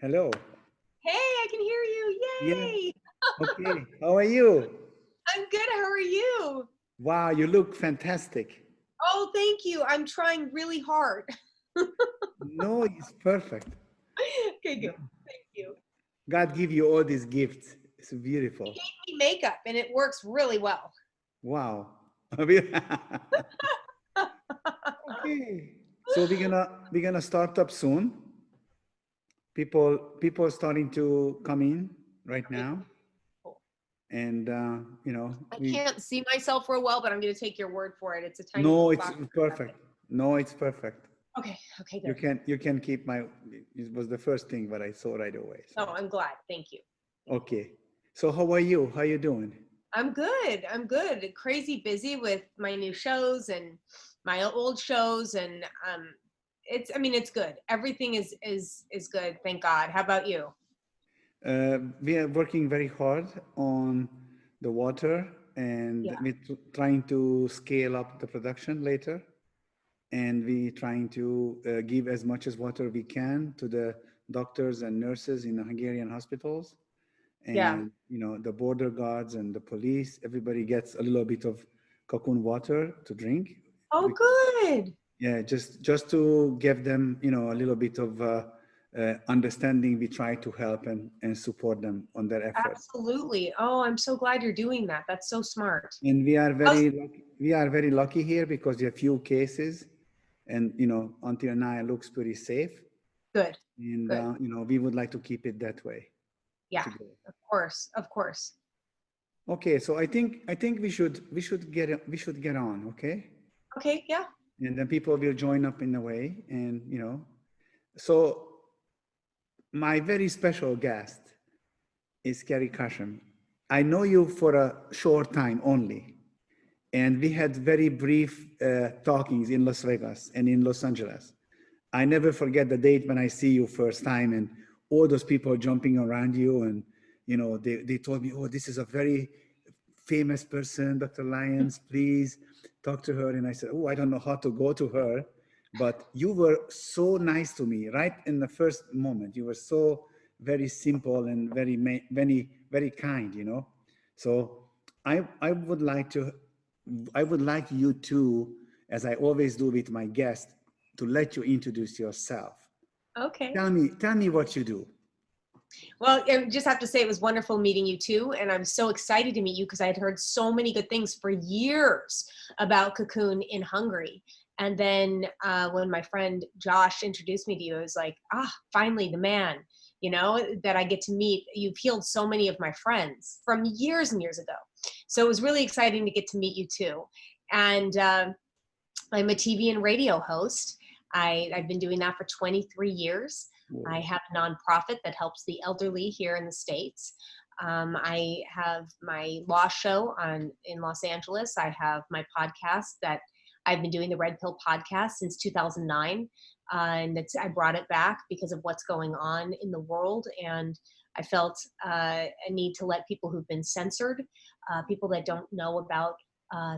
Hello. Hey, I can hear you. Yeah. Yay. Okay. How are you? I'm good. How are you? Wow, you look fantastic. Oh, thank you. I'm trying really hard. No, it's perfect. Okay, good. Thank you. God give you all these gifts. It's He beautiful. gave me makeup and it works really well. Wow. Okay. So we're gonna start up soon. People are starting to come in right Okay, now, cool. and I we. can't see myself real well, but I'm going to take your word for it. It's a tiny No, little it's box. perfect. No, it's perfect. Okay, okay, You good. can you can keep my. It was the first thing that I saw right away. Oh, So I'm glad. Thank you. Thank you. okay. So how are you? How you doing? I'm good. I'm good. Crazy busy with my new shows and my old shows and it's good. Everything is good. Thank God. How about you? We are working very hard on the water, and Yeah. we're trying to scale up the production later. And we trying to give as much as water we can to the doctors and nurses in the Hungarian hospitals, Yeah. and the border guards and the police. Everybody gets a little bit of Kaqun water to drink. Oh, good. Yeah, just to give them, a little bit of understanding. We try to help and support them on their effort. Absolutely. Oh, I'm so glad you're doing that. That's so smart. And we are How's very lucky, here because there are few cases, and until now it looks pretty safe. good. And Good. we would like to keep it that way Yeah. to go. Of course. Of course. Okay, so I think we should get on, okay? Okay. Yeah. And then people will join up in a way, and so my very special guest is Kerri Kasem. I know you for a short time only, and we had very brief talkings in Las Vegas and in Los Angeles. I never forget the date when I see you first time, and all those people jumping around you, and they told me, "Oh, this is a very famous person, Dr. Lyons. Please talk to her." And I said, "Oh, I don't know how to go to her." But you were so nice to me right in the first moment. You were so very simple and very kind. So I would like you to, as I always do with my guests, to let you introduce yourself. Okay. Tell me what you do. Well, I just have to say it was wonderful meeting you too, and I'm so excited to meet you because I had heard so many good things for years about Cocoon in Hungary. And then when my friend Josh introduced me to you, I was like, finally the man, that I get to meet. You've healed so many of my friends from years and years ago. So it was really exciting to get to meet you too. And I'm a TV and radio host. I've been doing that for 23 years. I Whoa. have a nonprofit that helps the elderly here in the States. I have my law show in Los Angeles. I have my podcast that I've been doing, the Red Pill podcast, since 2009. And I brought it back because of what's going on in the world. And I felt a need to let people who've been censored, people that don't know about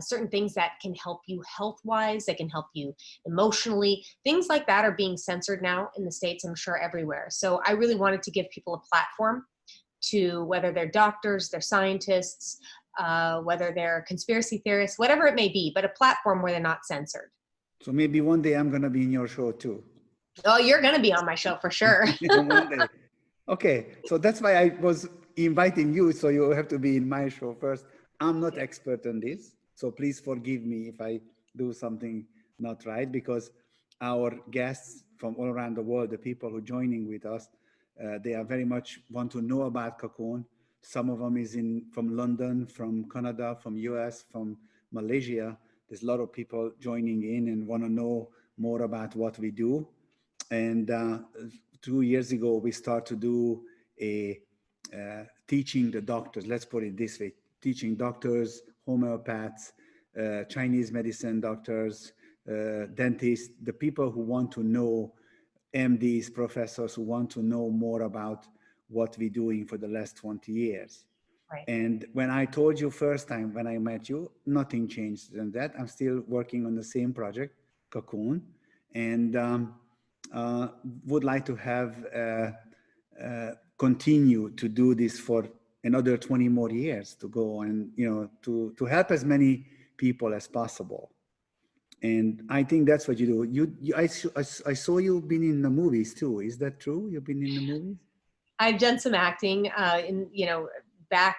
certain things that can help you health wise, that can help you emotionally. Things like that are being censored now in the States, I'm sure everywhere. So I really wanted to give people a platform to, whether they're doctors, they're scientists, whether they're conspiracy theorists, whatever it may be, but a platform where they're not censored. So maybe one day I'm gonna be in your show too. Oh, you're going to be on my show for sure. One day. Okay, so that's why I was inviting you. So you have to be in my show first. I'm not expert on this, so please forgive me if I do something not right, because our guests from all around the world, the people who are joining with us, they are very much want to know about Cocoon. Some of them is from London, from Canada, from US, from Malaysia. There's a lot of people joining in and want to know more about what we do. And 2 years ago, we started to do a teaching the doctors, let's put it this way, teaching doctors, homeopaths, Chinese medicine doctors, dentists, the people who want to know, MDs, professors who want to know more about what we're doing for the last 20 years. Right. And when I told you first time when I met you, nothing changed in that. I'm still working on the same project, Cocoon, and would like to have continue to do this for another 20 more years to go, and to help as many people as possible. And I think that's what you do. I saw you've been in the movies too. Is that true? You've been in the movies? I've done some acting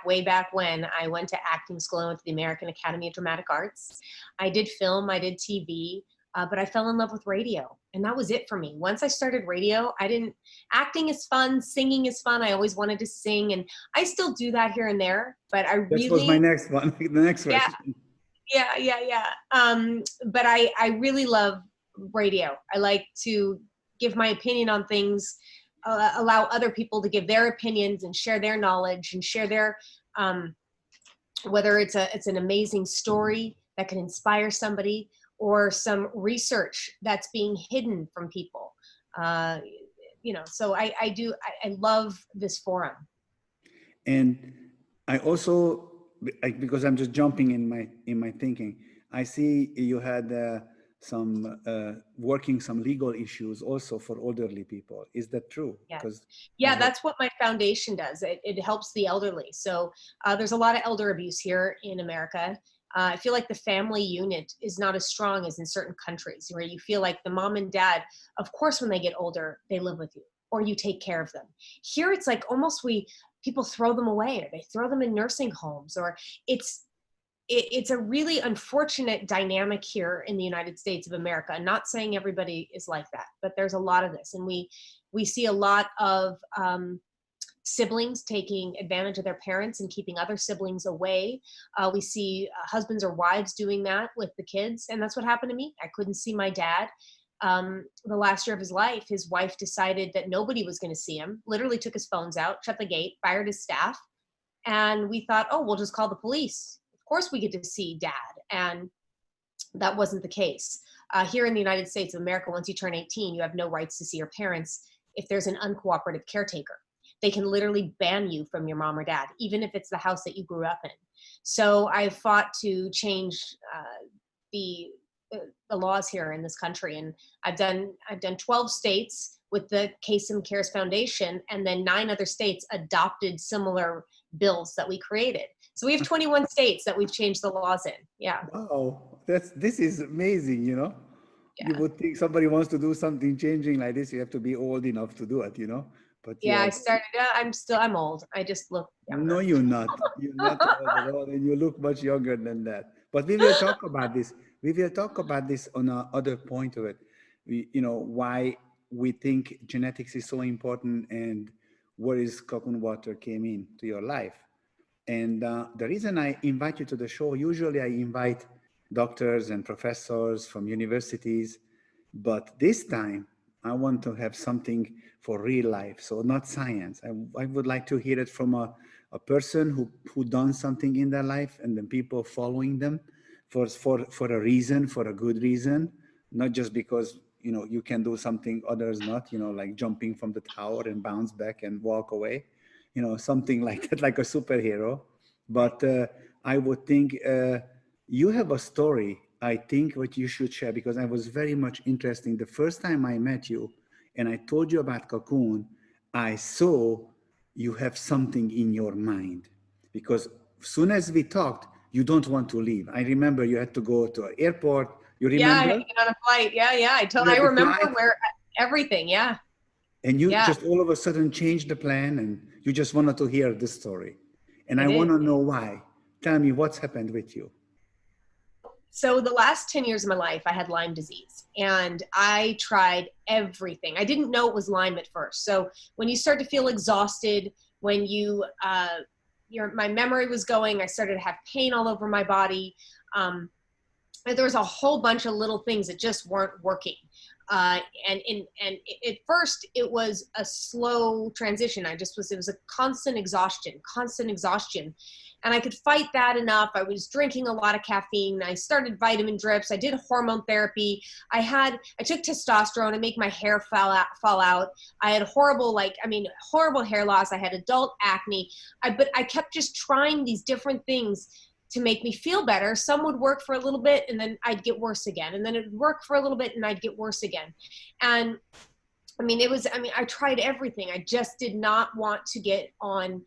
way back when I went to acting school. I went to the American Academy of Dramatic Arts. I did film, I did TV, but I fell in love with radio, and that was it for me. Once I started radio, acting is fun, singing is fun. I always wanted to sing, and I still do that here and there, but That was my next one, the next question. Yeah. But I really love radio. I like to give my opinion on things, allow other people to give their opinions and share their knowledge and share their, whether it's an amazing story that can inspire somebody or some research that's being hidden from people. So I love this forum. And I also, because I'm just jumping in my thinking, I see you had some working some legal issues also for elderly people. Is that true? Yeah, that's what my foundation does. It helps the elderly. So there's a lot of elder abuse here in America. I feel like the family unit is not as strong as in certain countries, where you feel like the mom and dad, of course, when they get older, they live with you or you take care of them. Here, it's like almost people throw them away, or they throw them in nursing homes, or it's a really unfortunate dynamic here in the United States of America. I'm not saying everybody is like that, but there's a lot of this. And we see a lot of siblings taking advantage of their parents and keeping other siblings away. We see husbands or wives doing that with the kids. And that's what happened to me. I couldn't see my dad. The last year of his life, his wife decided that nobody was going to see him, literally took his phones out, shut the gate, fired his staff. And we thought, oh, we'll just call the police. Of course we get to see dad. And that wasn't the case. Here in the United States of America, once you turn 18, you have no rights to see your parents if there's an uncooperative caretaker. They can literally ban you from your mom or dad, even if it's the house that you grew up in. So I fought to change the laws here in this country. And I've done 12 states with the Kasem Cares Foundation, and then 9 other states adopted similar bills that we created. So we have 21 states that we've changed the laws in. Yeah. Wow, this is amazing. Yeah. You would think somebody wants to do something changing like this, you have to be old enough to do it, But yeah, I started. I'm old. I just look younger. No, you're not. You're not old at all, and you look much younger than that. But we will talk about this. We will talk about this on another point of it. Why we think genetics is so important, and where is Kaqun water came into your life. And the reason I invite you to the show, usually I invite doctors and professors from universities, but this time I want to have something for real life, so not science. I would like to hear it from a person who done something in their life, and then people following them for a reason, for a good reason, not just because you can do something others not, like jumping from the tower and bounce back and walk away, something like that, like a superhero. But I would think you have a story, I think, what you should share, because I was very much interested. The first time I met you and I told you about Kaqun, I saw you have something in your mind, because as soon as we talked, you don't want to leave. I remember you had to go to an airport. You remember? Yeah, I had to get on a flight. Yeah. I remember where everything. Yeah. And you just all of a sudden changed the plan, and you just wanted to hear this story. And I want to know why. Tell me what's happened with you. So the last 10 years of my life, I had Lyme disease, and I tried everything. I didn't know it was Lyme at first. So when you start to feel exhausted, when my memory was going, I started to have pain all over my body. There was a whole bunch of little things that just weren't working. And at first it was a slow transition. It was a constant exhaustion. And I could fight that enough. I was drinking a lot of caffeine. I started vitamin drips. I did hormone therapy. I took testosterone to make my hair fall out. I had horrible hair loss. I had adult acne. But I kept just trying these different things to make me feel better. Some would work for a little bit, and then I'd get worse again. And then it would work for a little bit, and I'd get worse again. And I tried everything. I just did not want to get on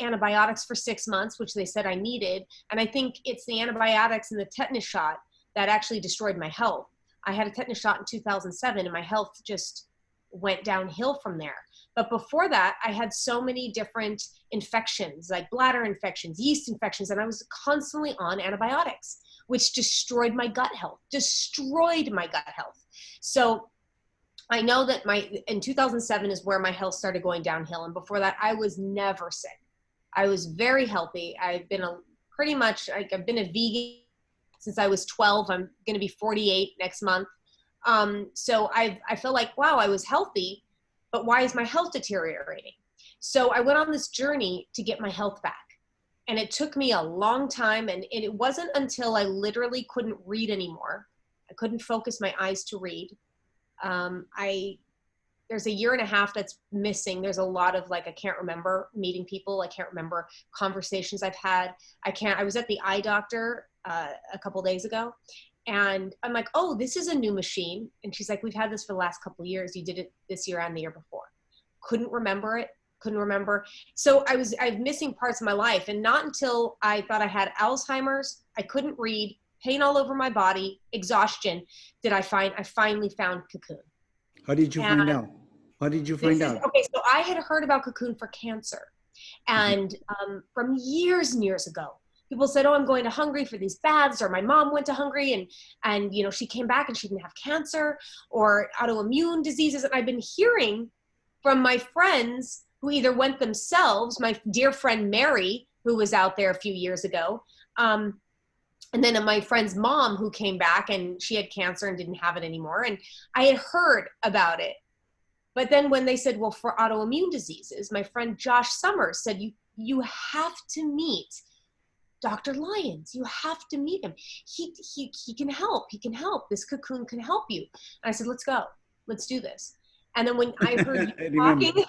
antibiotics for 6 months, which they said I needed. And I think it's the antibiotics and the tetanus shot that actually destroyed my health. I had a tetanus shot in 2007 and my health just went downhill from there. But before that, I had so many different infections, like bladder infections, yeast infections, and I was constantly on antibiotics, which destroyed my gut health. So I know that in 2007 is where my health started going downhill. And before that, I was never sick. I was very healthy. I've been I've been a vegan since I was 12. I'm going to be 48 next month. So I feel like, wow, I was healthy, but why is my health deteriorating? So I went on this journey to get my health back. And it took me a long time. And it wasn't until I literally couldn't read anymore. I couldn't focus my eyes to read. There's a year and a half that's missing. There's a lot of I can't remember meeting people. I can't remember conversations I've had. I was at the eye doctor a couple days ago and I'm like, oh, this is a new machine. And she's like, we've had this for the last couple of years. You did it this year and the year before. Couldn't remember. So I was missing parts of my life. And not until I thought I had Alzheimer's, I couldn't read, pain all over my body, exhaustion, I finally found Kaqun. How did you find out? Okay, so I had heard about Kaqun for cancer. And from years and years ago, people said, oh, I'm going to Hungary for these baths, or my mom went to Hungary and she came back and she didn't have cancer or autoimmune diseases. And I've been hearing from my friends who either went themselves, my dear friend Mary, who was out there a few years ago, and then my friend's mom who came back and she had cancer and didn't have it anymore. And I had heard about it. But then when they said, well, for autoimmune diseases, my friend Josh Summers said, you have to meet Dr. Lyons. You have to meet him. He can help. He can help. This Kaqun can help you. And I said, let's go. Let's do this. And then when I heard you talking,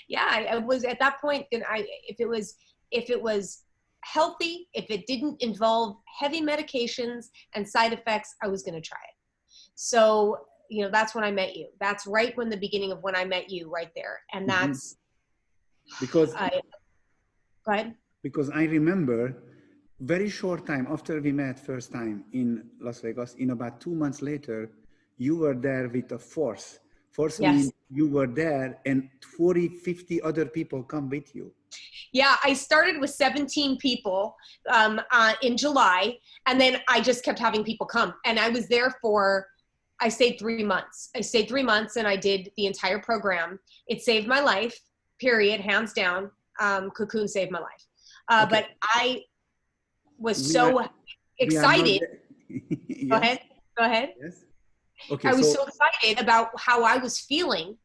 yeah, I was at that point, and if it was healthy, if it didn't involve heavy medications and side effects, I was going to try it. So, that's when I met you. That's right when the beginning of when I met you right there. And that's because, go ahead. Because I remember very short time after we met first time in Las Vegas, in about 2 months later, you were there with a force. Force Yes. means you were there and 40, 50 other people come with you. Yeah, I started with 17 people in July, and then I just kept having people come. And I was there I stayed 3 months. And I did the entire program. It saved my life, period, hands down. Kaqun saved my life. Okay. But I was so excited. Yes. Go ahead. Yes. Okay. I was so excited about how I was feeling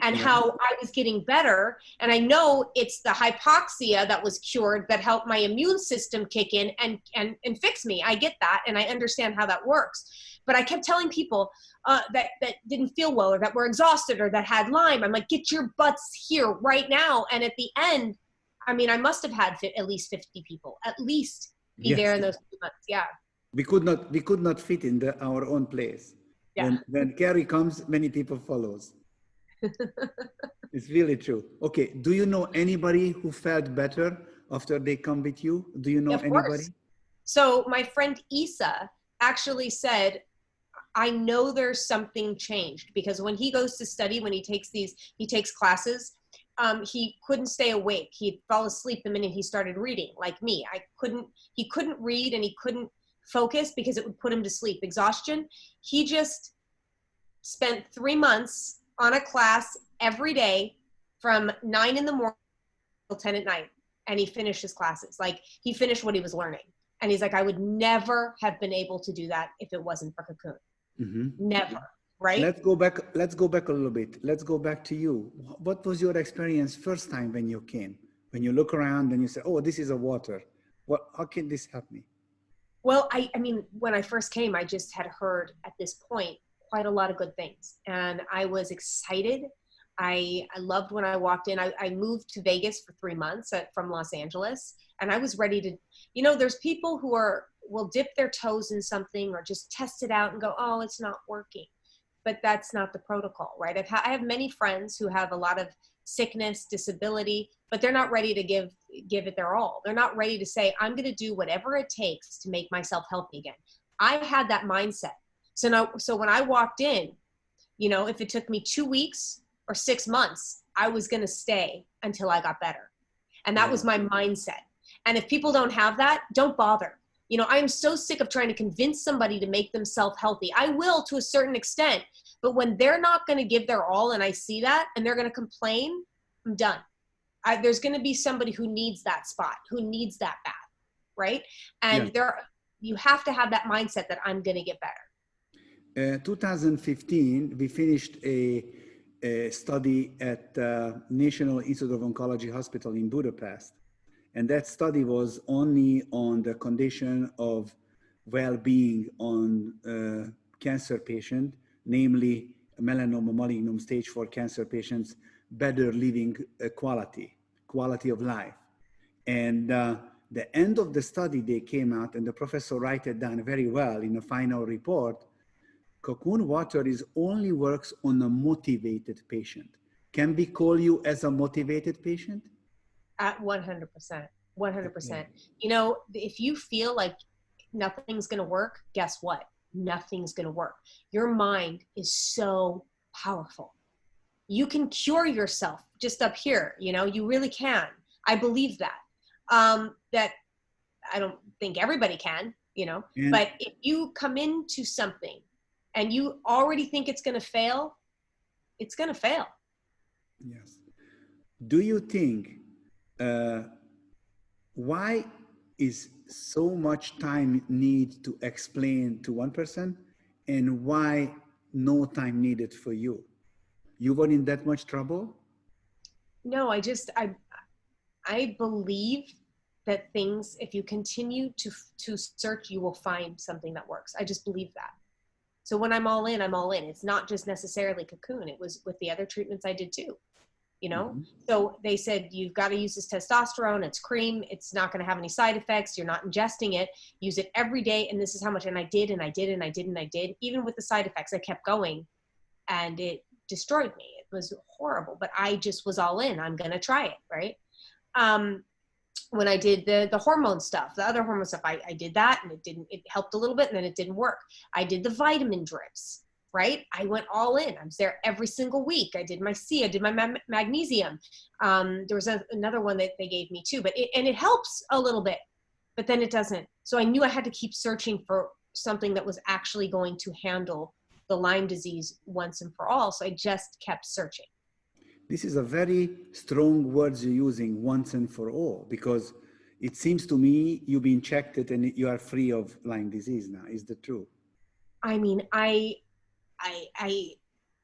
and how I was getting better. And I know it's the hypoxia that was cured that helped my immune system kick in and fix me. I get that. And I understand how that works. But I kept telling people that didn't feel well or that were exhausted or that had Lyme. I'm like, get your butts here right now. And at the end, I must have had at least 50 people, at least be there in those 2 months. Yeah. We could not fit in our own place. Yeah. When Kerri comes, many people follows. It's really true. Okay. Do you know anybody who felt better after they come with you? Do you know anybody? Course. So my friend Isa actually said, I know there's something changed, because when he goes to study, when he takes classes, he couldn't stay awake. He'd fall asleep the minute he started reading, like me. He couldn't read and he couldn't focus because it would put him to sleep. Exhaustion. He just spent 3 months on a class every day from 9 in the morning till 10 at night. And he finished his classes. Like, he finished what he was learning. And he's like, I would never have been able to do that if it wasn't for Kaqun. Never. Right? Let's go back a little bit. Let's go back to you. What was your experience first time when you came? When you look around and you say, oh, this is a water. How can this help me? Well, I mean, when I first came, I just had heard at this point quite a lot of good things. And I was excited. I loved when I walked in. I moved to Vegas for 3 months from Los Angeles. And I was ready to, there's people who will dip their toes in something or just test it out and go, oh, it's not working. but that's not the protocol, right? I have many friends who have a lot of sickness, disability, but they're not ready to give it their all. They're not ready to say, I'm going to do whatever it takes to make myself healthy again. I had that mindset. So when I walked in, you know, if it took me 2 weeks or 6 months, I was going to stay until I got better. And that was my mindset. And if people don't have that, don't bother. You know, I am so sick of trying to convince somebody to make themselves healthy. I will to a certain extent, but when they're not going to give their all and I see that and they're going to complain, I'm done. There's going to be somebody who needs that spot, who needs that bath, right? And you have to have that mindset that I'm going to get better. 2015, we finished a study at National Institute of Oncology Hospital in Budapest. And that study was only on the condition of well-being on cancer patient, namely melanoma malignum stage 4 cancer patients, better living quality of life. And the end of the study, they came out and the professor wrote it down very well in a final report. Kaqun water only works on a motivated patient. Can we call you as a motivated patient? At 100%, 100%. You know, if you feel like nothing's going to work, guess what? Nothing's going to work. Your mind is so powerful. You can cure yourself just up here. You know, you really can. I believe that. That I don't think everybody can, you know, but if you come into something and you already think it's going to fail, it's going to fail. Yes. Do you think why is so much time need to explain to one person and why no time needed for you? You were in that much trouble? No, I believe that things, if you continue to search, you will find something that works. I just believe that. So when I'm all in, I'm all in. It's not just necessarily Kaqun. It was with the other treatments I did too. You know, so they said, you've got to use this testosterone. It's cream. It's not going to have any side effects. You're not ingesting it. Use it every day. And this is how much. And I did, and I did, and I did, and I did. Even with the side effects, I kept going and it destroyed me. It was horrible, but I just was all in. I'm going to try it. Right. When I did the hormone stuff, the other hormone stuff, I did that and it helped a little bit and then it didn't work. I did the vitamin drips. Right? I went all in. I was there every single week. I did my C, I did my magnesium. There was another one that they gave me too, but it helps a little bit, but then it doesn't. So I knew I had to keep searching for something that was actually going to handle the Lyme disease once and for all. So I just kept searching. This is a very strong words you're using, once and for all, because it seems to me you've been checked it and you are free of Lyme disease now. Is that true? I mean, I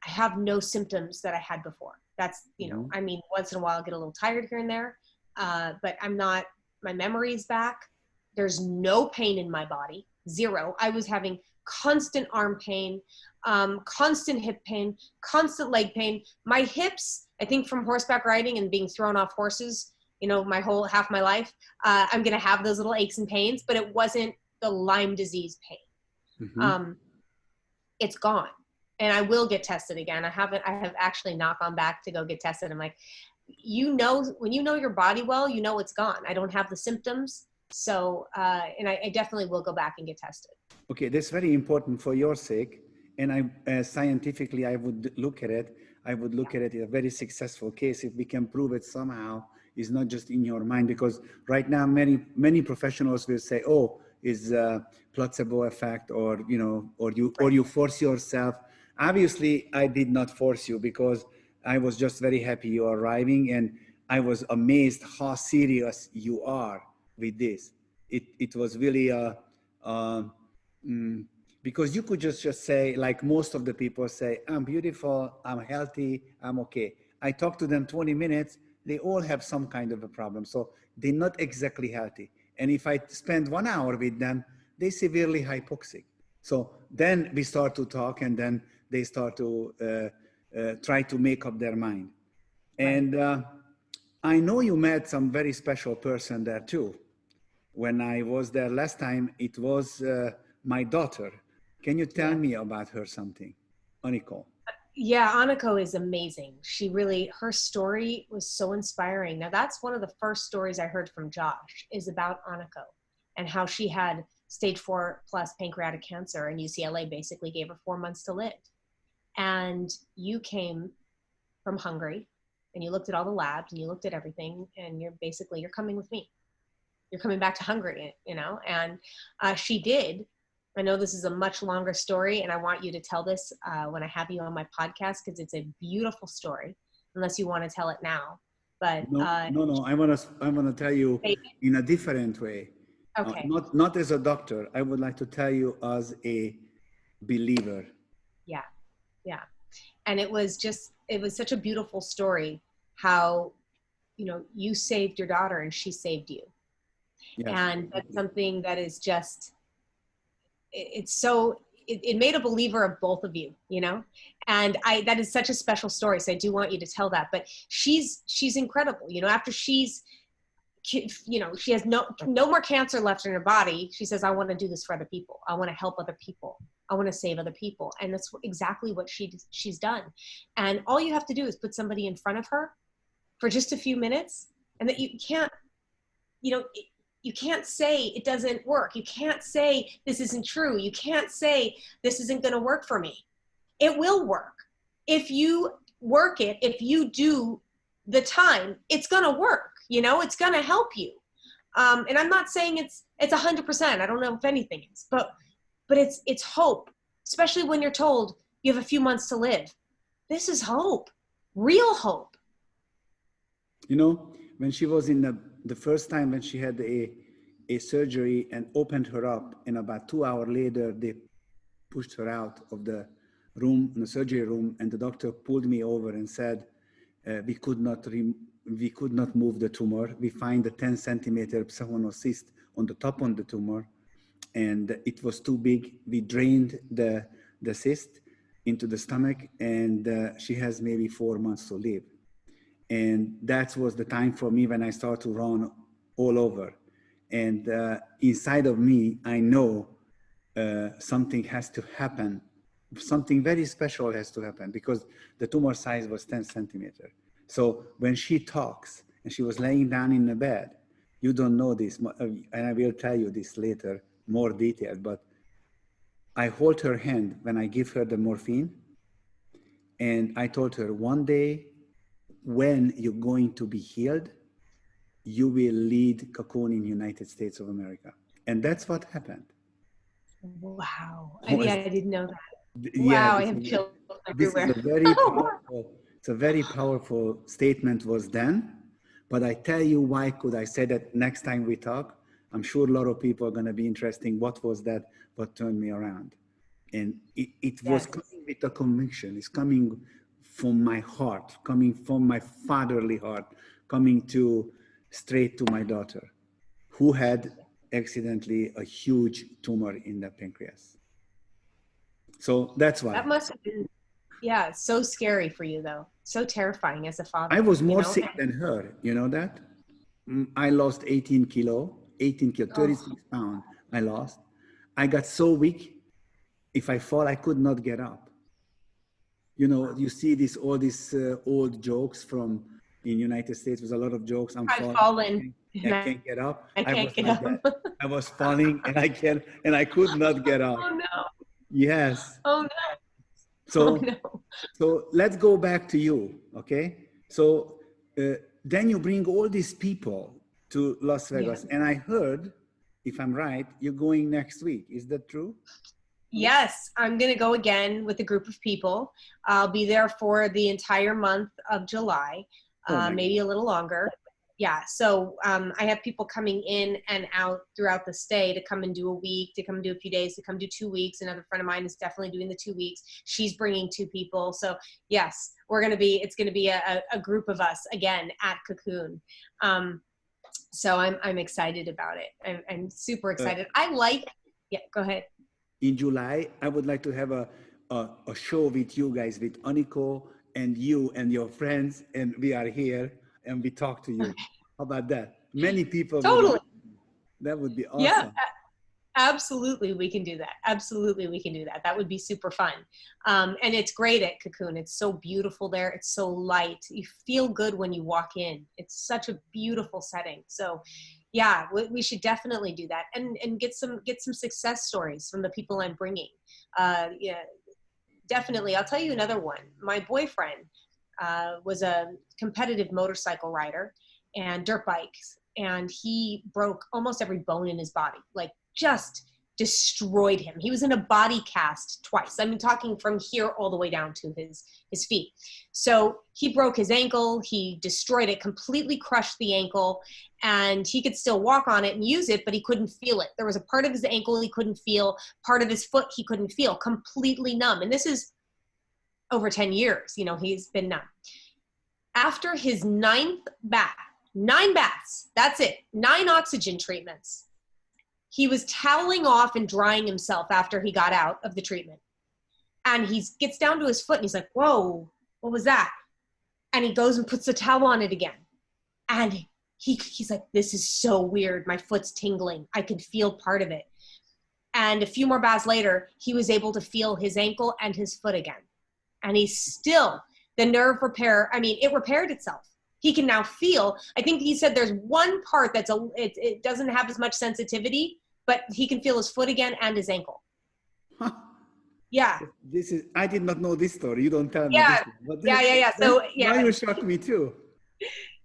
have no symptoms that I had before. That's, you know, I mean, once in a while I'll get a little tired here and there, but I'm not, my memory is back. There's no pain in my body, zero. I was having constant arm pain, constant hip pain, constant leg pain. My hips, I think from horseback riding and being thrown off horses, you know, my whole half my life, I'm going to have those little aches and pains, but it wasn't the Lyme disease pain. It's gone. And I will get tested again. I have actually knock on back to go get tested. I'm like, you know, when you know your body well, you know it's gone. I don't have the symptoms. So, and I definitely will go back and get tested. Okay, that's very important for your sake. And scientifically, I would look at it. I would look at it as a very successful case if we can prove it somehow. It's not just in your mind, because right now many professionals will say, "Oh, is placebo effect, or you know, or you force yourself." Obviously, I did not force you because I was just very happy you are arriving, and I was amazed how serious you are with this. It was really because you could just say, like most of the people say, "I'm beautiful, I'm healthy, I'm okay." I talked to them 20 minutes. They all have some kind of a problem, so they're not exactly healthy. And if I spend 1 hour with them, they're severely hypoxic. So then we start to talk, and then they start to try to make up their mind. Right. And I know you met some very special person there too. When I was there last time, it was my daughter. Can you tell me about her something? Aniko. Yeah, Aniko is amazing. Her story was so inspiring. Now, that's one of the first stories I heard from Josh is about Aniko and how she had stage 4+ pancreatic cancer, and UCLA basically gave her 4 months to live. And you came from Hungary and you looked at all the labs and you looked at everything, and you're coming with me. You're coming back to Hungary, and she did. I know this is a much longer story, and I want you to tell this when I have you on my podcast, because it's a beautiful story, unless you want to tell it now. But no, I want to tell you in a different way. Okay. Not as a doctor. I would like to tell you as a believer. Yeah. And it was such a beautiful story how, you saved your daughter and she saved you. Yes. And that's something that is just, it made a believer of both of you, and that is such a special story. So I do want you to tell that, but she's incredible, after she has no more cancer left in her body. She says, I want to do this for other people. I want to help other people. I want to save other people. And that's exactly what she's done. And all you have to do is put somebody in front of her for just a few minutes, and that you can't say it doesn't work. You can't say this isn't true. You can't say this isn't going to work for me. It will work. If you work it, if you do the time, it's going to work. It's going to help you. And I'm not saying it's 100%. I don't know if anything is, but it's hope, especially when you're told you have a few months to live. This is hope, real hope. When she was in the first time when she had a surgery and opened her up, and about 2 hours later, they pushed her out of the room, in the surgery room, and the doctor pulled me over and said, we could not move the tumor. We find a 10 centimeter pseudocyst cyst on the top of the tumor, and it was too big. We drained the cyst into the stomach, and she has maybe 4 months to live. And that was the time for me when I started to run all over. And inside of me, I know something has to happen. Something very special has to happen, because the tumor size was 10 centimeters. So when she talks and she was laying down in the bed, you don't know this, and I will tell you this later, more detailed, but I hold her hand when I give her the morphine. And I told her, one day when you're going to be healed, you will lead Kaqun in the United States of America. And that's what happened. Wow. I didn't know that. Yeah, wow, I have chills everywhere. This is a very powerful statement was then, but I tell you why could I say that next time we talk. I'm sure a lot of people are going to be interested. What was that? What turned me around? And it was coming with a conviction. It's coming from my heart, coming from my fatherly heart, coming straight to my daughter, who had accidentally a huge tumor in the pancreas. So that's why. That must have been, so scary for you, though. So terrifying as a father. I was more sick than her. You know that? I lost 18 kilo, 36 pounds I lost. I got so weak. If I fall, I could not get up. You see all these old jokes from in United States. There's a lot of jokes. I'm falling. I can't get up. I can't get up. I was falling and I could not get up. Oh no. Yes. Oh no. So let's go back to you. Okay. So then you bring all these people to Las Vegas, and I heard, if I'm right, you're going next week. Is that true? Yes, I'm going to go again with a group of people. I'll be there for the entire month of July, maybe a little longer. Yeah, so I have people coming in and out throughout the stay to come and do a week, to come do a few days, to come do 2 weeks. Another friend of mine is definitely doing the 2 weeks. She's bringing 2 people. So yes, it's going to be a group of us again at Kaqun. So I'm excited about it. I'm super excited. Go ahead. In July, I would like to have a show with you guys, with Aniko and you and your friends, and we are here and we talk to you. Okay. How about that? Many people. Totally. That would be awesome. Yeah. Absolutely, we can do that. Absolutely, we can do that. That would be super fun. And it's great at Kaqun. It's so beautiful there. It's so light. You feel good when you walk in. It's such a beautiful setting. So yeah, we should definitely do that and get some success stories from the people I'm bringing. Yeah, definitely. I'll tell you another one. My boyfriend was a competitive motorcycle rider and dirt bikes, and he broke almost every bone in his body, like just destroyed him. He was in a body cast twice. I mean, talking from here all the way down to his feet. So he broke his ankle, he destroyed it, completely crushed the ankle, and he could still walk on it and use it, but he couldn't feel it. There was a part of his ankle he couldn't feel, part of his foot he couldn't feel, completely numb. And this is over 10 years, you know, he's been numb. After his 9th bath, 9 baths, that's it, 9 oxygen treatments, he was toweling off and drying himself after he got out of the treatment. And he gets down to his foot and he's like, whoa, what was that? And he goes and puts the towel on it again. And he's like, this is so weird. My foot's tingling. I could feel part of it. And a few more baths later, he was able to feel his ankle and his foot again. And he's still, the nerve repair, I mean, it repaired itself. He can now feel, I think he said there's one part that's it doesn't have as much sensitivity, but he can feel his foot again and his ankle. Huh. Yeah. This is, I did not know this story. You don't tell me Yeah. this. But Yeah. So yeah. Now you shocked me too.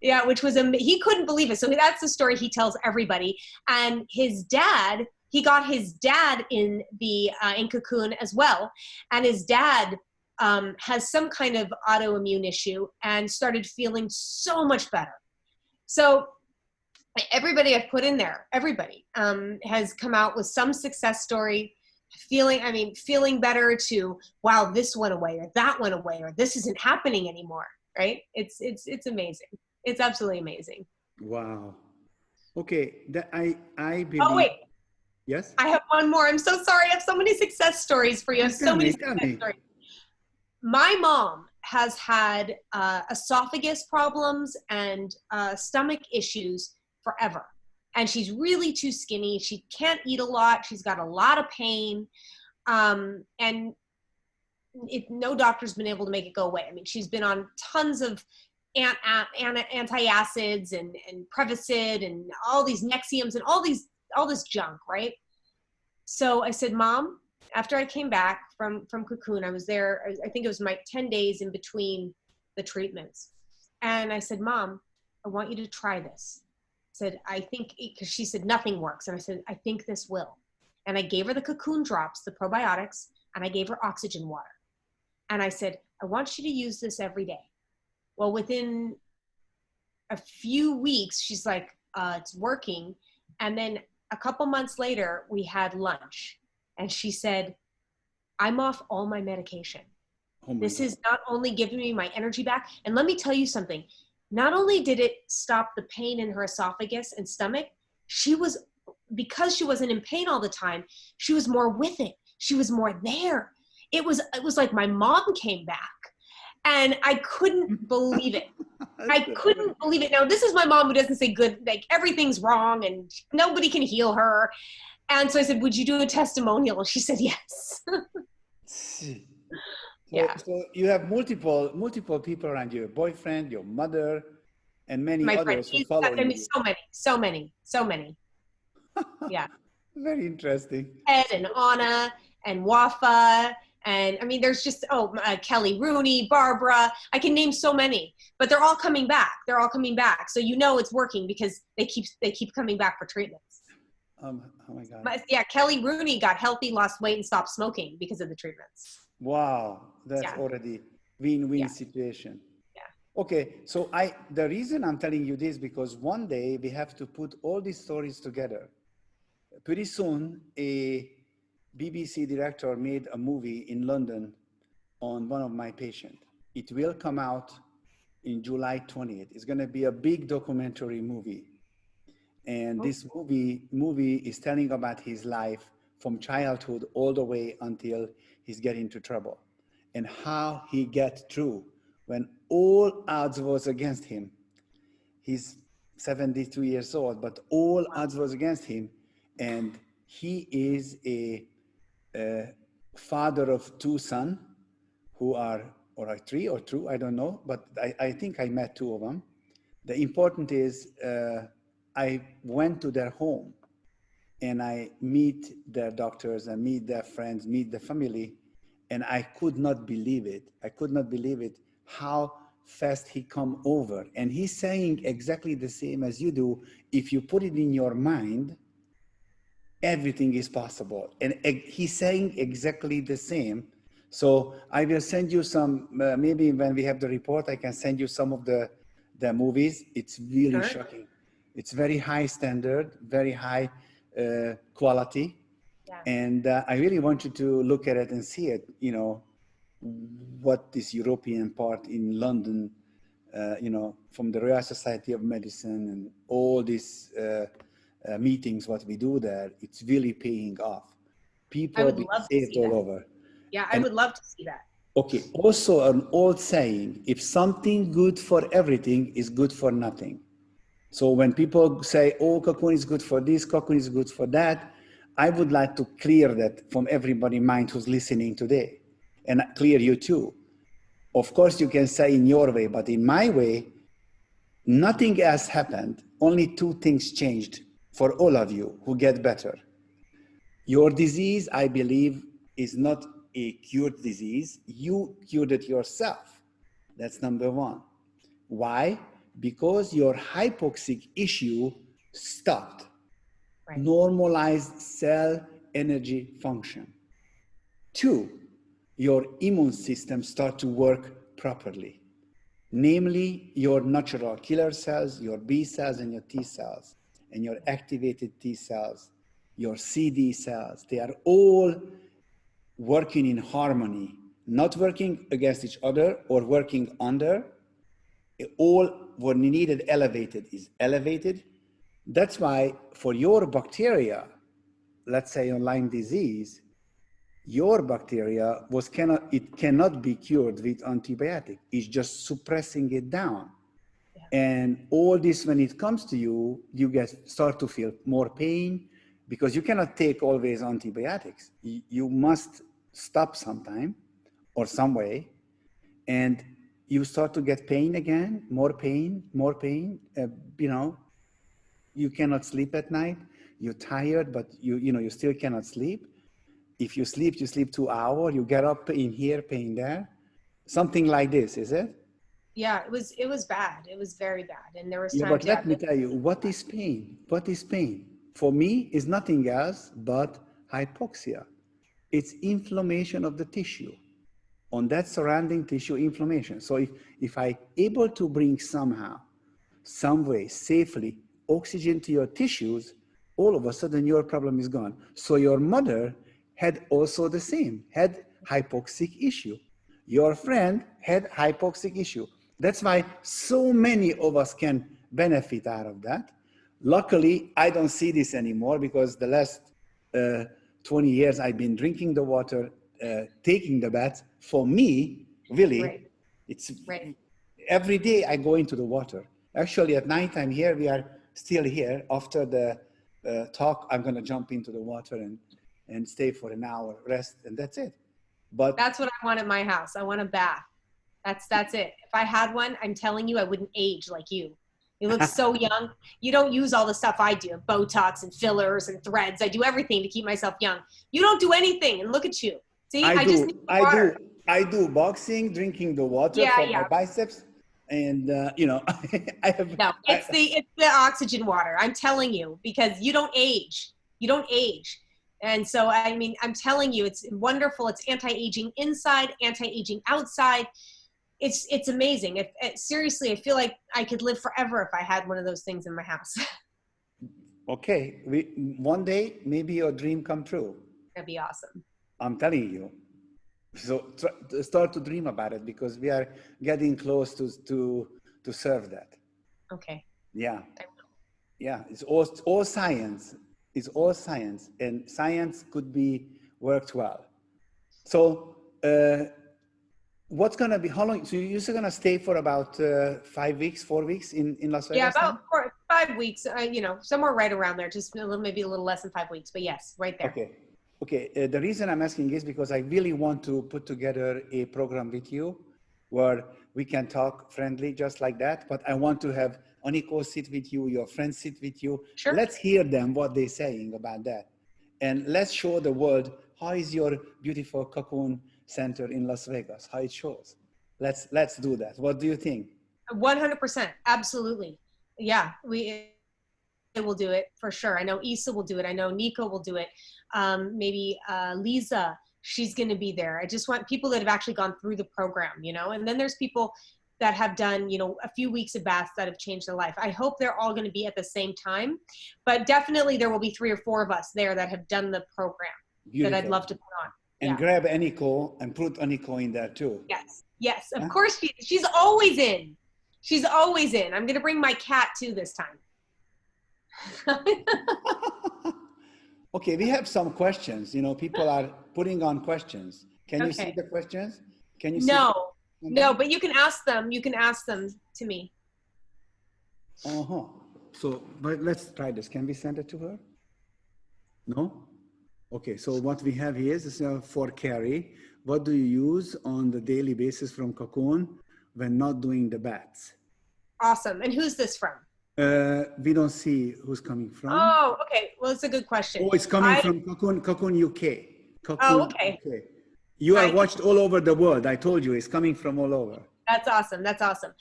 Yeah, which was, he couldn't believe it. So that's the story he tells everybody. And his dad, he got his dad in Kaqun as well. And his dad has some kind of autoimmune issue and started feeling so much better. So everybody I've put in there, everybody has come out with some success story, feeling better to, wow, this went away or that went away or this isn't happening anymore, right? It's amazing. It's absolutely amazing. Wow. Okay, I believe. Oh, wait. Yes? I have one more. I'm so sorry. I have so many success stories for you. I have so many success stories. My mom has had esophagus problems and stomach issues forever. And she's really too skinny. She can't eat a lot. She's got a lot of pain. And no doctor's been able to make it go away. I mean, she's been on tons of antacids and Prevacid and all these Nexiums and all this junk, right? So I said, Mom, after I came back from Kaqun, I was there, I think it was my 10 days in between the treatments. And I said, Mom, I want you to try this. I said, I think, because she said nothing works. And I said, I think this will. And I gave her the Kaqun drops, the probiotics, and I gave her oxygen water. And I said, I want you to use this every day. Well, within a few weeks, she's like, it's working. And then a couple months later, we had lunch. And she said, I'm off all my medication. This is not only giving me my energy back. And let me tell you something. Not only did it stop the pain in her esophagus and stomach, because she wasn't in pain all the time, she was more with it. She was more there. It was like my mom came back. And I couldn't believe it. I couldn't believe it. Now, this is my mom who doesn't say good, like everything's wrong and nobody can heal her. And so I said, would you do a testimonial? She said, yes. Yeah. So you have multiple people around you, your boyfriend, your mother, and many others who follow you. So many. Yeah. Very interesting. Ed and Anna and Wafa. And I mean, there's just, Kelly Rooney, Barbara, I can name so many, but they're all coming back. So you know it's working because they keep coming back for treatments. Oh my God. Yeah, Kelly Rooney got healthy, lost weight, and stopped smoking because of the treatments. Wow, that's already win-win situation. Yeah. Okay, so the reason I'm telling you this because one day we have to put all these stories together. Pretty soon, a BBC director made a movie in London on one of my patients. It will come out in July 20th. It's going to be a big documentary movie. And this movie is telling about his life from childhood all the way until he's getting into trouble and how he gets through when all odds was against him. He's 72 years old, but all odds was against him. And He is a father of two sons who are, or are three or two, I don't know, but I think I met two of them. The important is I went to their home and I meet their doctors, I meet their friends, meet the family, and I could not believe it. I could not believe it, how fast he come over. And he's saying exactly the same as you do. If you put it in your mind, everything is possible. And he's saying exactly the same. So I will send you some, maybe when we have the report, I can send you some of the movies. It's really shocking. It's very high standard, very high quality. Yeah. And I really want you to look at it and see it, you know, what this European part in London, you know, from the Royal Society of Medicine and all these meetings, what we do there, it's really paying off. People being saved all over. Yeah, I would love to see that. Okay, also an old saying, if something good for everything is good for nothing. So when people say, oh, Kaqun is good for this, Kaqun is good for that, I would like to clear that from everybody's mind who's listening today, and clear you too. Of course, you can say in your way, but in my way, nothing else happened. Only two things changed for all of you who get better. Your disease, I believe, is not a cured disease. You cured it yourself. That's number one. Why? Because your hypoxic issue stopped. Right. Normalized cell energy function. Two, your immune system start to work properly. Namely, your natural killer cells, your B cells and your T cells, and your activated T cells, your CD cells, they are all working in harmony, not working against each other or working under. All what needed elevated is elevated. That's why for your bacteria, let's say on Lyme disease, your bacteria cannot be cured with antibiotic. It's just suppressing it down. Yeah. And all this, when it comes to you, you start to feel more pain because you cannot take always antibiotics. You must stop sometime or some way. And you start to get pain again, more pain, more pain. You know, you cannot sleep at night. You're tired, but you still cannot sleep. If you sleep 2 hours, you get up, pain here, pain there. Something like this, is it? Yeah, it was bad. It was very bad. And there was times. But let me tell you, what is pain? What is pain? For me, is nothing else but hypoxia. It's inflammation of the tissue. On that surrounding tissue inflammation. So if I able to bring somehow, some way, safely, oxygen to your tissues, all of a sudden your problem is gone. So your mother had also the same, had hypoxic issue. Your friend had hypoxic issue. That's why so many of us can benefit out of that. Luckily, I don't see this anymore because the last 20 years I've been drinking the water, taking the bath. For me, really, it's every day I go into the water. Actually, at nighttime here, we are still here. After the talk, I'm going to jump into the water and stay for an hour, rest, and that's it. But that's what I want at my house. I want a bath. That's it. If I had one, I'm telling you, I wouldn't age like you. You look so young. You don't use all the stuff I do, Botox and fillers and threads. I do everything to keep myself young. You don't do anything, and look at you. See, I just need water. I do boxing, drinking the water for my biceps, and I have. No, it's the oxygen water. I'm telling you, because you don't age. You don't age. And so, I mean, I'm telling you, it's wonderful. It's anti-aging inside, anti-aging outside. It's amazing. Seriously, I feel like I could live forever if I had one of those things in my house. Okay, one day maybe your dream come true. That'd be awesome. I'm telling you. So start to dream about it because we are getting close to serve that. Okay. Yeah. Yeah. It's all science. It's all science, and science could be worked well. So. What's going to be, how long, so you're going to stay for about 5 weeks, 4 weeks in Las Vegas? Yeah, about 5 weeks, somewhere right around there, just maybe a little less than 5 weeks, but yes, right there. Okay. Okay. The reason I'm asking is because I really want to put together a program with you where we can talk friendly, just like that. But I want to have Aniko sit with you, your friends sit with you. Sure. Let's hear them, what they're saying about that. And let's show the world how is your beautiful Kaqun Center in Las Vegas, how it shows. Let's do that. What do you think? 100%. Absolutely. Yeah, we will do it for sure. I know Issa will do it. I know Nico will do it. Maybe Lisa, she's going to be there. I just want people that have actually gone through the program, and then there's people that have done, a few weeks of baths that have changed their life. I hope they're all going to be at the same time, but definitely there will be 3 or 4 of us there that have done the program. Beautiful. That I'd love to put on. And grab Aniko and put Aniko in there too. Yes, of course she's always in. She's always in. I'm going to bring my cat too this time. Okay, we have some questions. People are putting on questions. Can you see the questions? Can you see? No, but you can ask them. You can ask them to me. So, but let's try this. Can we send it to her? No? Okay, so what we have here is for Kerri. What do you use on the daily basis from Kaqun when not doing the baths? Awesome. And who's this from? We don't see who's coming from. Oh, okay. Well, it's a good question. Oh, it's coming from Kaqun, UK. Kaqun, okay. UK. You are watched all over the world. I told you, it's coming from all over. That's awesome. That's awesome.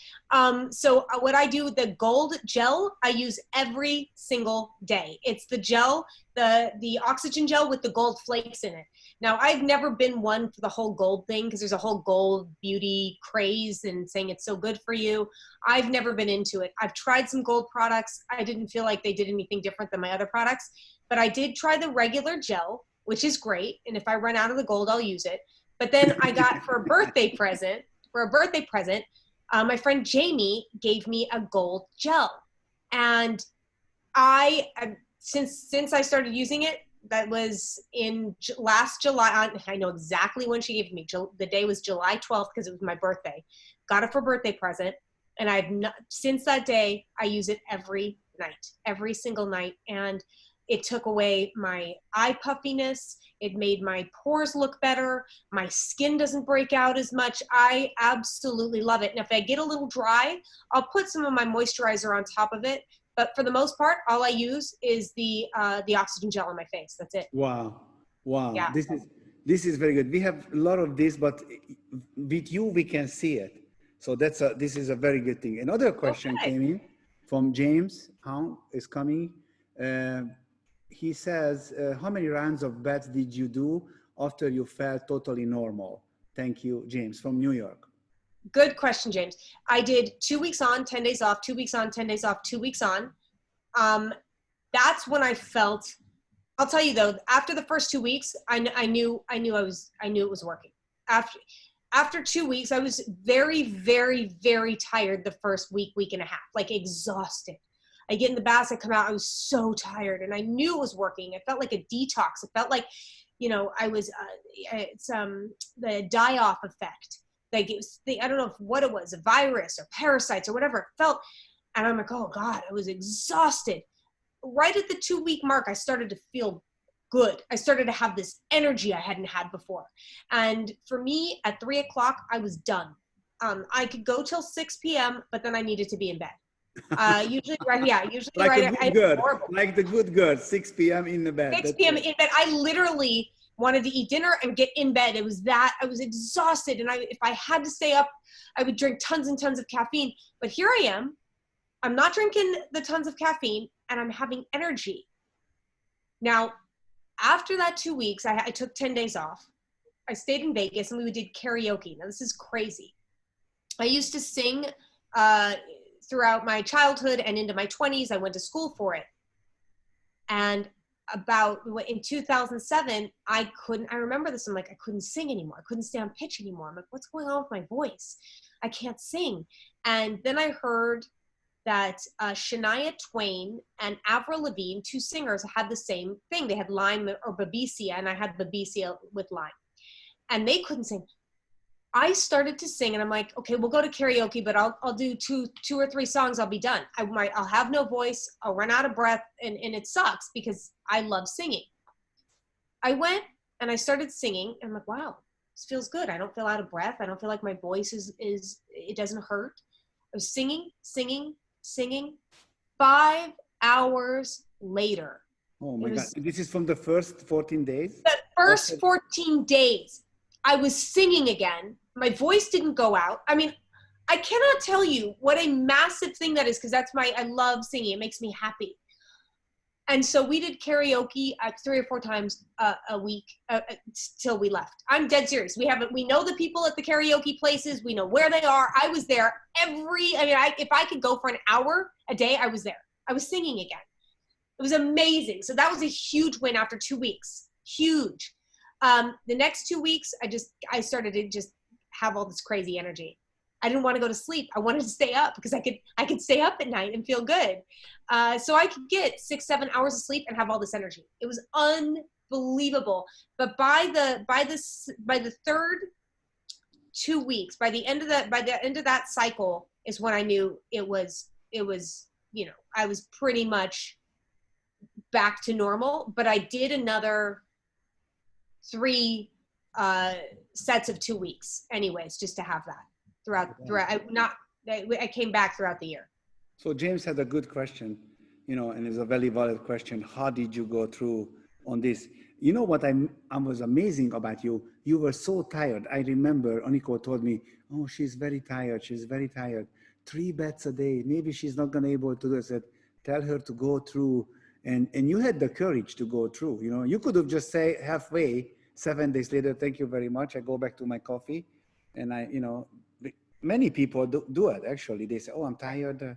So what I do, the gold gel, I use every single day. It's the gel, the oxygen gel with the gold flakes in it. Now, I've never been one for the whole gold thing because there's a whole gold beauty craze and saying it's so good for you. I've never been into it. I've tried some gold products. I didn't feel like they did anything different than my other products, but I did try the regular gel, which is great. And if I run out of the gold, I'll use it. But then I got for a birthday present, my friend Jamie gave me a gold gel. And since I started using it, that was in last July. I know exactly when she gave it to me. The day was July 12th because it was my birthday. Got it for a birthday present. And since that day, I use it every night, every single night. And it took away my eye puffiness. It made my pores look better. My skin doesn't break out as much. I absolutely love it. And if I get a little dry, I'll put some of my moisturizer on top of it. But for the most part, all I use is the oxygen gel on my face. That's it. Wow. Wow. Yeah. This is very good. We have a lot of this, but with you, we can see it. So this is a very good thing. Another question came in from James. How is coming? He says, how many rounds of baths did you do after you felt totally normal? Thank you, James, from New York. Good question, James. I did 2 weeks on, 10 days off, 2 weeks on, 10 days off, 2 weeks on. That's when I felt, I'll tell you though, after the first 2 weeks, I knew it was working. After 2 weeks, I was very, very, very tired the first week and a half, like exhausted. I get in the bath, I come out, I was so tired and I knew it was working. It felt like a detox. It felt like, I was, it's the die-off effect. Like it was, I don't know what it was, a virus or parasites or whatever it felt. And I'm like, oh God, I was exhausted. Right at the 2 week mark, I started to feel good. I started to have this energy I hadn't had before. And for me at 3 o'clock, I was done. I could go till 6 p.m., but then I needed to be in bed. Usually like the good girl, 6 p.m. in the bed. 6 p.m. in bed. I literally wanted to eat dinner and get in bed. It was that I was exhausted. And if I had to stay up, I would drink tons and tons of caffeine. But here I am. I'm not drinking the tons of caffeine and I'm having energy. Now, after that 2 weeks, I took 10 days off. I stayed in Vegas and we did karaoke. Now, this is crazy. I used to sing throughout my childhood and into my 20s. I went to school for it. And in 2007, I remember this, I'm like, I couldn't sing anymore. I couldn't stay on pitch anymore. I'm like, what's going on with my voice? I can't sing. And then I heard that Shania Twain and Avril Lavigne, 2 singers, had the same thing. They had Lyme or Babesia, and I had Babesia with Lyme. And they couldn't sing. I started to sing, and I'm like, okay, we'll go to karaoke, but I'll do two or three songs. I'll be done. I'll have no voice. I'll run out of breath, and it sucks because I love singing. I went and I started singing, and I'm like, wow, this feels good. I don't feel out of breath. I don't feel like my voice it doesn't hurt. I was singing. 5 hours later. Oh my God. This is from the first 14 days? The first 14 days, I was singing again. My voice didn't go out. I mean, I cannot tell you what a massive thing that is, because I love singing. It makes me happy. And so we did karaoke 3 or 4 times a week till we left. I'm dead serious. We know the people at the karaoke places. We know where they are. I was there if I could go for an hour a day, I was there. I was singing again. It was amazing. So that was a huge win after 2 weeks. Huge. The next 2 weeks, I started to just have all this crazy energy. I didn't want to go to sleep. I wanted to stay up because I could stay up at night and feel good. So I could get 6-7 hours of sleep and have all this energy. It was unbelievable. But by the third 2 weeks, by the end of that cycle is when I knew it was, I was pretty much back to normal. But I did another 3 sets of 2 weeks anyways, just to have that throughout. I came back throughout the year. So James had a good question, and it's a very valid question. How did you go through on this? You know what I was amazing about you? You were so tired. I remember Oniko told me, oh, she's very tired. She's very tired. 3 bets a day. Maybe she's not going to be able to do it. I said, tell her to go through. And you had the courage to go through. You could have just said halfway, 7 days later, thank you very much. I go back to my coffee. And many people do it, actually. They say, oh, I'm tired.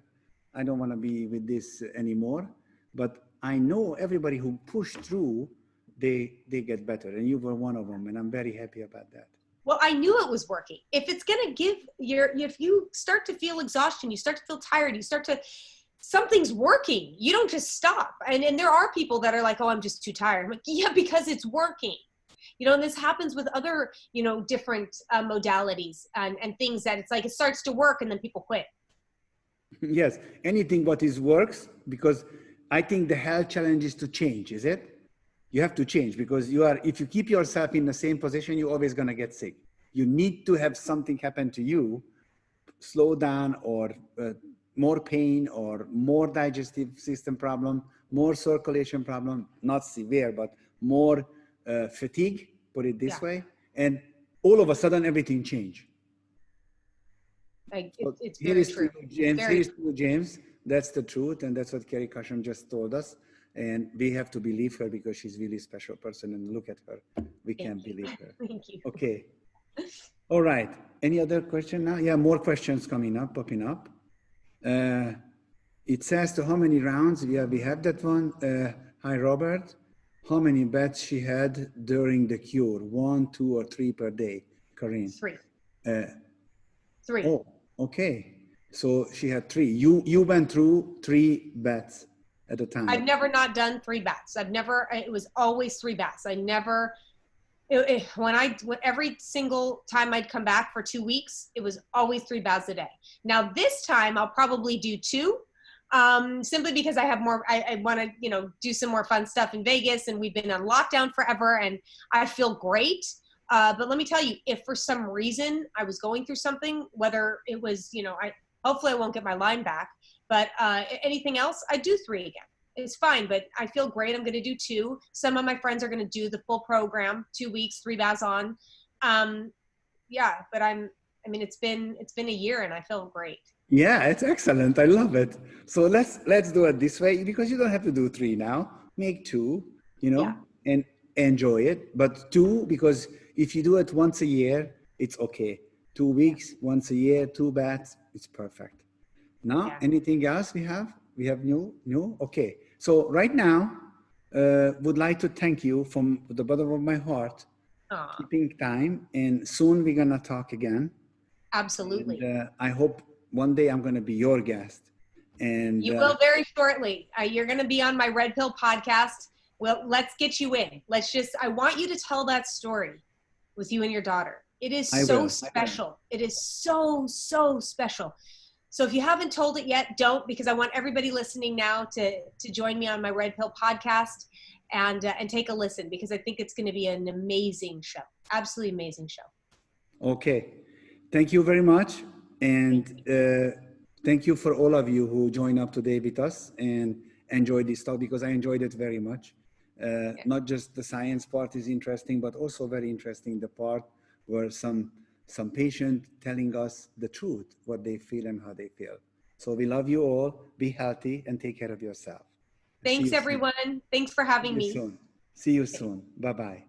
I don't want to be with this anymore. But I know everybody who pushed through, they get better. And you were one of them. And I'm very happy about that. Well, I knew it was working. If it's going to if you start to feel exhaustion, you start to feel tired, something's working. You don't just stop. And there are people that are like, oh, I'm just too tired. I'm like, yeah, because it's working. And this happens with other, different modalities and things that it's like, it starts to work and then people quit. Yes. Anything what works, because I think the health challenge is to change, is it? You have to change because if you keep yourself in the same position, you're always going to get sick. You need to have something happen to you, slow down or more pain or more digestive system problem, more circulation problem, not severe, but more fatigue, put it this way. And all of a sudden, everything changed. It's very true. Here is true, James. That's the truth. And that's what Kerri Kasem just told us. And we have to believe her because she's really a special person. And look at her. We can't believe her. Thank you. Okay. All right. Any other question now? Yeah, more questions popping up. It says to how many rounds? Yeah, we have that one. Hi, Robert. How many bets she had during the cure? 1, 2, or 3 per day? Corinne? 3. 3. Oh, okay. So she had 3. You went through 3 bets at a time. I've never not done 3 bets. It was always 3 bets. Every single time I'd come back for 2 weeks, it was always 3 bets a day. Now this time I'll probably do 2. Simply because I have more, I want to, do some more fun stuff in Vegas, and we've been on lockdown forever and I feel great. But let me tell you, if for some reason I was going through something, whether it was, hopefully I won't get my line back, but anything else, I do 3 again. It's fine, but I feel great. I'm going to do 2. Some of my friends are going to do the full program, 2 weeks, 3 baths on. Yeah, but it's been a year and I feel great. Yeah, it's excellent. I love it. So let's do it this way, because you don't have to do 3 now. Make 2, and enjoy it. But 2, because if you do it once a year, it's okay. 2 weeks, once a year, 2 baths, it's perfect. Now, anything else we have? We have new? Okay. So right now, would like to thank you from the bottom of my heart, keeping time. And soon we're going to talk again. Absolutely. And, I hope one day I'm going to be your guest. And you will very shortly. You're going to be on my Red Pill podcast. Well, let's get you in. I want you to tell that story with you and your daughter. It is I so will. special. It is so, so special. So if you haven't told it yet, don't, because I want everybody listening now to join me on my Red Pill podcast and take a listen, because I think it's going to be an amazing show. Absolutely amazing show. Okay. Thank you very much. And thank you for all of you who joined up today with us and enjoyed this talk, because I enjoyed it very much. Not just the science part is interesting, but also very interesting the part where some patient telling us the truth, what they feel and how they feel. So we love you all. Be healthy and take care of yourself. Thanks, everyone. Thanks for having me. See you soon. Bye-bye.